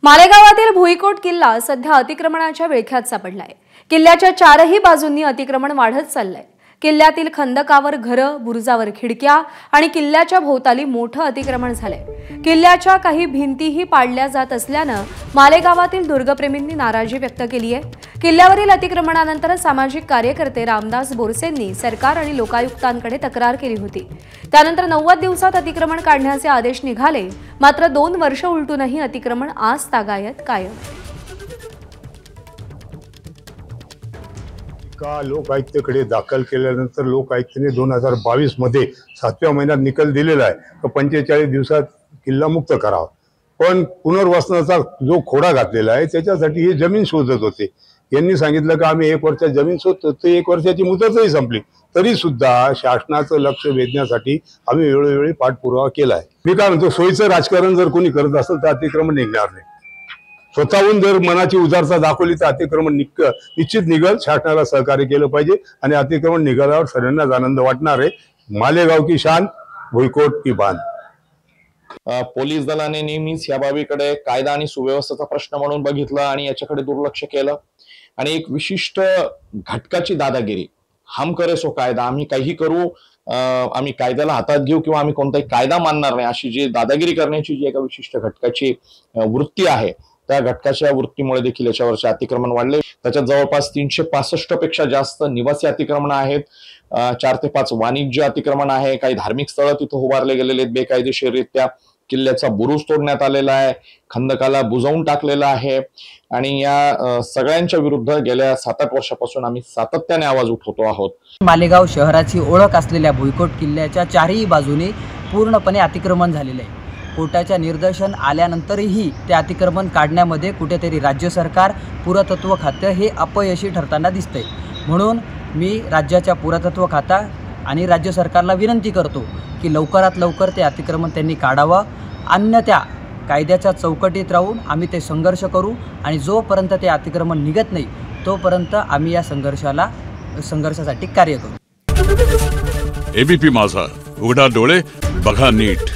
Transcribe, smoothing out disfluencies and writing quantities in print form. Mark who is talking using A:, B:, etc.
A: मालेगावातील भुईकोट किल्ला सध्या अतिक्रमणाच्या विळख्यात सापडलाय। किल्ल्याच्या चारही बाजूंनी अतिक्रमण वाढत चाललंय। किल्ल्यातील खंदकावर घरं, बुरुजावर खिडक्या आणि किल्ल्याच्या भोवताली मोठं अतिक्रमण झालंय। किल्ल्याच्या काही भिंतीही पाडल्या जात असल्यानं मालेगावातील दुर्गप्रेमींनी नाराजी व्यक्त केली आहे। किल्ल्यावरील अतिक्रमणानंतर सामाजिक कार्यकर्ते रामदास बोरसेंनी सरकार आणि लोकायुक्तांकडे तक्रार केली होती। त्यानंतर 90 दिवसात अतिक्रमण काढण्याचे आदेश निघाले, मात्र 2 वर्ष उलटूनही अतिक्रमण आज तागायत कायम आहे।
B: का लोकायुक्ताकडे दाखल केल्यानंतर लोकायुक्ताने 2022 मध्ये 7व्या महिन्यात निकाल दिलेला आहे की 45 दिवसात किल्ला मुक्त करावा। पण पुनर्वसनाचा जो खोडा घातलेला आहे त्याच्यासाठी हे जमीन शोधत होते। यांनी सांगितलं की आम्ही 1 वर्षात जमीन शोधतो, तर 1 वर्षाची मुदतही संपली तरी सुद्धा शासनाचं लक्ष वेधण्यासाठी आम्ही वेळोवेळी पाठपुरावा केलाय। मी काय म्हणतो, सोयीचं राजकारण जर कोणी करत असेल तर अतिक्रमण निघणार नाही। स्वतःहून जर मनाची उदारता दाखवली तर अतिक्रमण निश्चित निघल। शासनाला सहकार्य केलं पाहिजे आणि अतिक्रमण निघाल्यावर सर्वांनाच आनंद वाटणार आहे। मालेगाव की शान, भुईकोट की बान।
C: पोलीस दलाने नेहमीच या बाबीकडे कायदा आणि सुव्यवस्थेचा प्रश्न म्हणून बघितलं आणि याच्याकडे दुर्लक्ष केलं आणि एक विशिष्ट घटकाची दादागिरी, हम करे सो कायदा, आम्ही काही करू, आम्ही कायद्याला हातात घेऊ किंवा आम्ही कोणताही कायदा मानणार नाही, अशी जी दादागिरी करण्याची जी एका विशिष्ट घटकाची वृत्ती आहे, त्या घटकाच्या वृत्तीमुळे देखील याच्यावरचे अतिक्रमण वाढले। त्याच्यात जवळपास 365 पेक्षा जास्त निवासी अतिक्रमण आहेत, 4 ते 5 वाणिज्य अतिक्रमण आहे, काही धार्मिक स्थळं तिथं उभारले गेलेले आहेत बेकायदेशीररित्या, किल्ल्याचा बुरुज तोडण्यात आलेला आहे, खंदकाला बुजवून टाकलेला आहे आणि या सगळ्यांच्या विरुद्ध गेल्या 7-8 वर्षापासून आम्ही सातत्याने आवाज उठवतो आहोत।
D: मालेगाव शहराची ओळख असलेल्या भुईकोट किल्ल्याच्या चारही बाजूने पूर्णपणे अतिक्रमण झालेले आहे। कोर्टाच्या निर्देशन आल्यानंतरही ते अतिक्रमण काढण्यामध्ये कुठेतरी राज्य सरकार, पुरातत्व खाते हे अपयशी ठरताना दिसतंय। म्हणून मी राज्याच्या पुरातत्व खाता आणि राज्य सरकारला विनंती करतो की लवकरात लवकर ते अतिक्रमण त्यांनी काढावं, अन्यथा कायद्याच्या चौकटीत राहून आम्ही ते संघर्ष करू आणि जोपर्यंत ते अतिक्रमण निघत नाही तोपर्यंत आम्ही या संघर्षासाठी कार्य करू।
E: एबीपी माझा, उघडा डोळे बघा नीट।